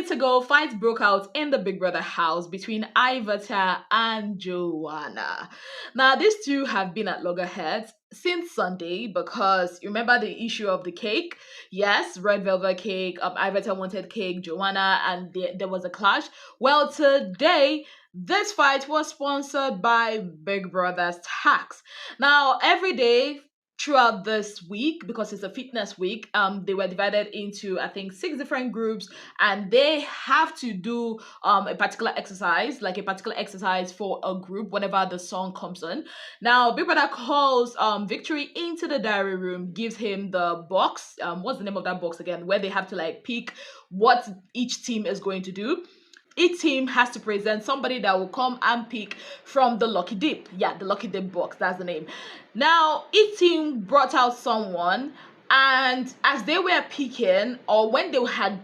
minutes ago, fights broke out in the Big Brother house between Ivatar and Joanna. Now, these two have been at loggerheads since Sunday because you remember the issue of the cake? Yes, red velvet cake. Ivatar wanted cake, Joanna, and there was a clash. Well, today, this fight was sponsored by Big Brother's tax. Now, every day throughout this week, because it's a fitness week, they were divided into, I think, 6 different groups, and they have to do a particular exercise, like a particular exercise for a group whenever the song comes on. Now Big Brother calls Victory into the diary room, gives him the box. What's the name of that box again, where they have to like pick what each team is going to do. Each team has to present somebody that will come and pick from the lucky dip. Yeah, the lucky dip box, that's the name. Now each team brought out someone, and as they were picking, or when they had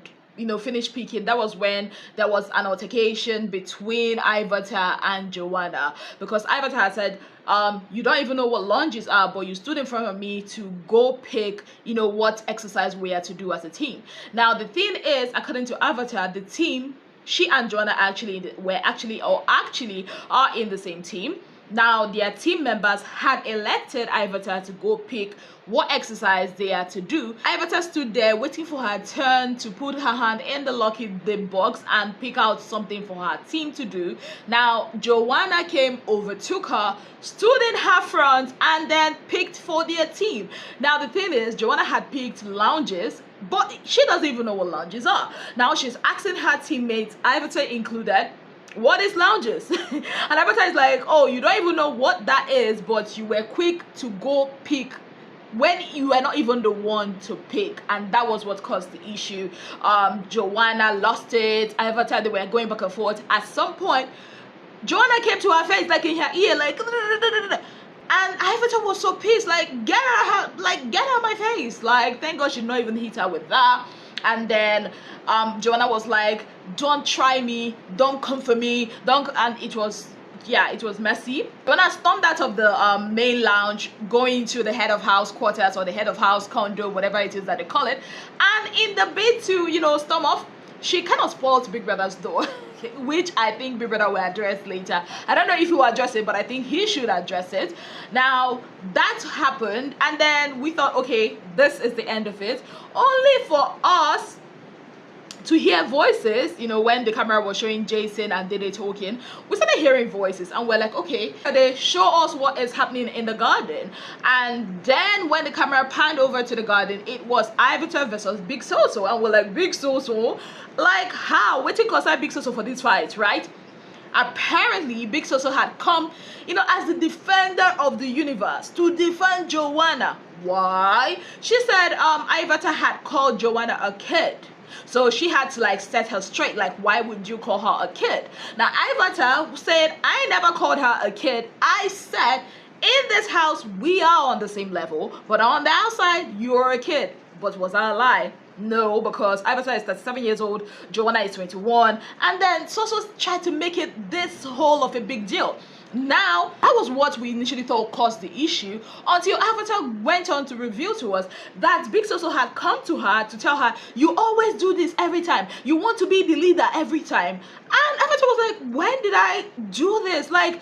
finished picking, that was when there was an altercation between Ivatar and Joanna, because Ivatar had said, you don't even know what lunges are, but you stood in front of me to go pick what exercise we are to do as a team. Now the thing is, according to Ivatar, the team, she and Joanna actually are in the same team. Now their team members had elected Ivatar to go pick what exercise they are to do. Ivatar stood there waiting for her turn to put her hand in the lucky dip box and pick out something for her team to do. Now Joanna came, overtook her, stood in her front, and then picked for their team. Now the thing is, Joanna had picked lounges, but she doesn't even know what lounges are. Now she's asking her teammates, Ivatar included, what is lounges? And Ivatar is like, oh, you don't even know what that is, but you were quick to go pick when you were not even the one to pick, and that was what caused the issue. Joanna lost it. Ivatar, they were going back and forth. At some point, Joanna came to her face, like in her ear, like, and Ivatar was so pissed, like, get out of my face. Like, thank God she did not even hit her with that. And then Joanna was like, don't try me, don't come for me, don't. And it was messy. Joanna stormed out of the main lounge, going to the head of house quarters, or the head of house condo, whatever it is that they call it. And in the bid to storm off, she kind of spoiled Big Brother's door. Which I think Big Brother will address later. I don't know if he will address it, but I think he should address it. Now that happened, and then we thought, okay, this is the end of it, only for us to hear voices. When the camera was showing Jason and Dede talking, we started hearing voices, and we're like, okay, they show us what is happening in the garden. And then when the camera panned over to the garden, it was Ivatar versus Big Soso, and we're like, Big Soso, like how? Waiting cause I Big Soso for this fight, right? Apparently Big Soso had come as the defender of the universe to defend Joanna. Why? She said Ivatar had called Joanna a kid, so she had to like set her straight, like, why would you call her a kid? Now Ivatar said, I never called her a kid. I said, in this house we are on the same level, but on the outside you're a kid. But was that a lie? No, because Ivatar is 37 years old, Joanna is 21, and then Soso tried to make it this whole of a big deal. Now, that was what we initially thought caused the issue, until Ivatar went on to reveal to us that Big Soso had come to her to tell her, you always do this every time. You want to be the leader every time. And Ivatar was like, when did I do this? Like,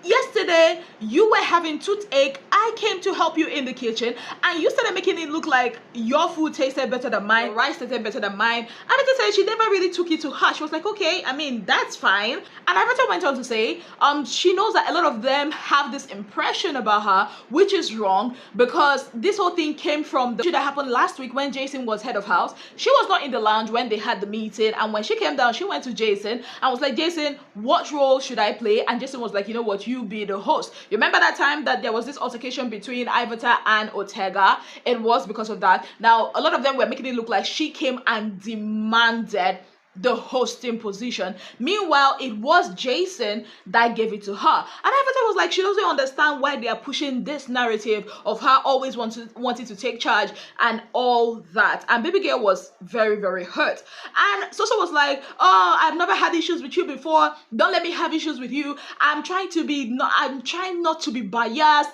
yesterday you were having toothache, I came to help you in the kitchen, and you started making it look like your food tasted better than mine, your rice tasted better than mine. Ivatar said she never really took it to heart. She was like, okay, I mean, that's fine. And Ivatar went on to say she knows that a lot of them have this impression about her, which is wrong, because this whole thing came from the issue that happened last week when Jason was head of house. She was not in the lounge when they had the meeting, and when she came down, she went to Jason and was like, Jason, what role should I play? And Jason was like, you know what, you be the host. You remember that time that there was this altercation between Ivatar and Ortega? It was because of that. Now a lot of them were making it look like she came and demanded the hosting position. Meanwhile, it was Jason that gave it to her. And Ivatar was like, she doesn't understand why they are pushing this narrative of her always wanting to take charge and all that. And baby girl was very, very hurt. And Soso was like, oh, I've never had issues with you before. Don't let me have issues with you. I'm trying not to be biased.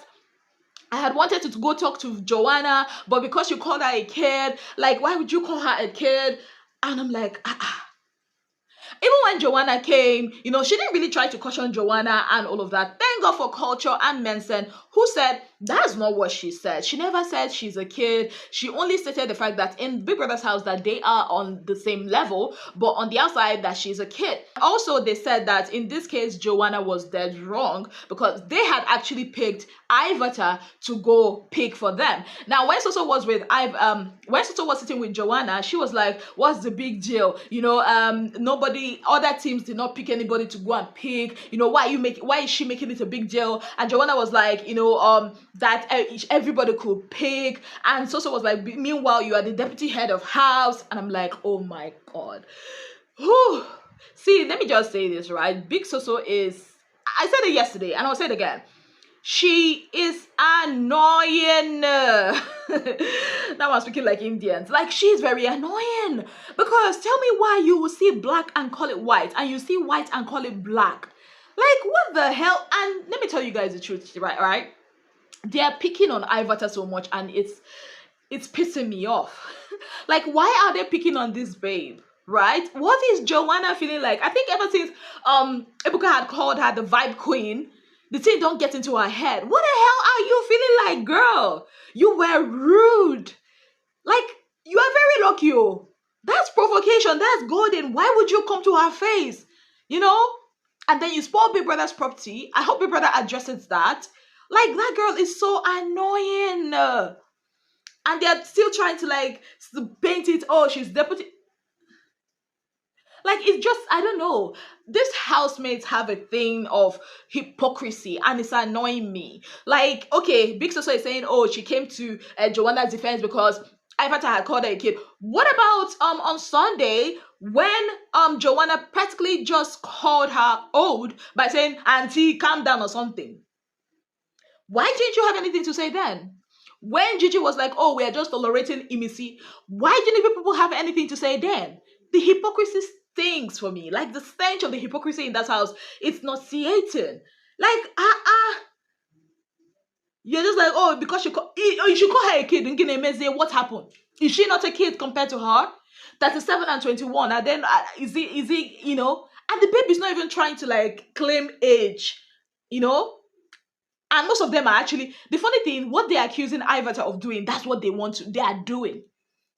I had wanted to go talk to Joanna, but because you called her a kid, like, why would you call her a kid? And I'm like, when Joanna came, she didn't really try to caution Joanna and all of that. Thank God for Culture and Mensen, who said that's not what she said. She never said she's a kid. She only stated the fact that in Big Brother's house that they are on the same level, but on the outside that she's a kid. Also, they said that in this case, Joanna was dead wrong because they had actually picked Ivatar to go pick for them. Now, when Soso was when Soso was sitting with Joanna, she was like, "What's the big deal? Nobody, other teams did not pick anybody to go and pick. Why is she making it a big deal?" And Joanna was like, that everybody could pick. And Soso was like, "Meanwhile, you are the deputy head of house." And I'm like, oh my God. Whew. See, let me just say this, right? Big Soso is, I said it yesterday and I'll say it again. She is annoying. Now I'm speaking like Indians. Like, she's very annoying. Because tell me why you will see black and call it white, and you see white and call it black. Like, what the hell? And let me tell you guys the truth, right? They are picking on Ivatar so much, and it's pissing me off. Like, why are they picking on this babe? Right? What is Joanna feeling like? I think ever since Ebuka had called her the vibe queen, the thing don't get into her head. What the hell are you feeling like, girl? You were rude. Like, you are very lucky, oh. That's provocation. That's golden. Why would you come to her face? And then you spoil Big Brother's property. I hope Big Brother addresses that. Like, that girl is so annoying. And they're still trying to, paint it, oh, she's deputy. Like, it's just, I don't know. These housemates have a thing of hypocrisy, and it's annoying me. Like, okay, Big Soso is saying, oh, she came to Joanna's defense because Ivatar had called her a kid. What about on Sunday when Joanna practically just called her old by saying, "Auntie, calm down" or something? Why didn't you have anything to say then? When Gigi was like, "Oh, we are just tolerating Imisi," why didn't people have anything to say then? The hypocrisy stinks for me. Like, the stench of the hypocrisy in that house, it's nauseating. Like, you're just like, oh, because you should call her a kid. What happened? Is she not a kid compared to her? 37 and 21. And then is he, and the baby's not even trying to claim age, And most of them are actually, the funny thing, what they're accusing Ivatar of doing, that's what they are doing.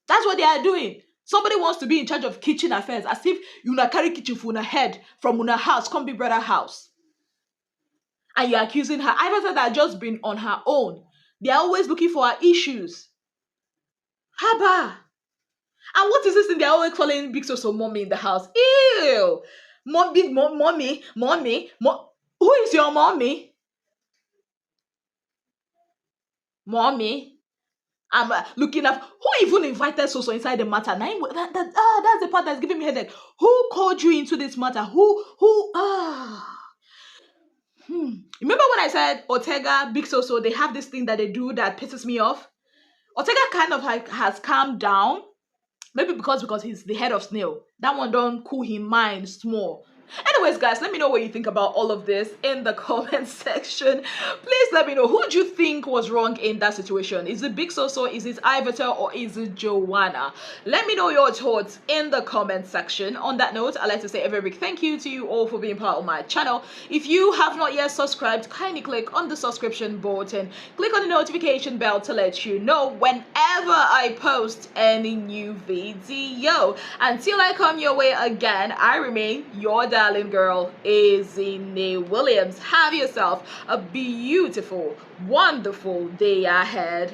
That's what they are doing. Somebody wants to be in charge of kitchen affairs, as if you na carry kitchen for una head from una house, come Big Brother house. And you're accusing her. Ivatar that just been on her own. They're always looking for her issues. Haba. And what is this thing they're always calling Big Soso mommy in the house? Ew. Mommy. Who is your mommy? Mommy. I'm looking up. Who even invited Soso inside the matter? That's the part that's giving me headache. Who called you into this matter? Remember when I said Ortega, Big Soso, they have this thing that they do that pisses me off? Ortega kind of has calmed down. Maybe because he's the head of Snail. That one don't cool him mind small. Anyways, guys, let me know what you think about all of this in the comment section. Please let me know, who do you think was wrong in that situation? Is it Big Soso, is it Ivatar, or is it Joanna? Let me know your thoughts in the comment section. On that note, I'd like to say a very big thank you to you all for being part of my channel. If you have not yet subscribed, kindly click on the subscription button. Click on the notification bell to let you know whenever I post any new video. Until I come your way again, I remain your darling girl, Ezinnemwilliams. Have yourself a beautiful, wonderful day ahead.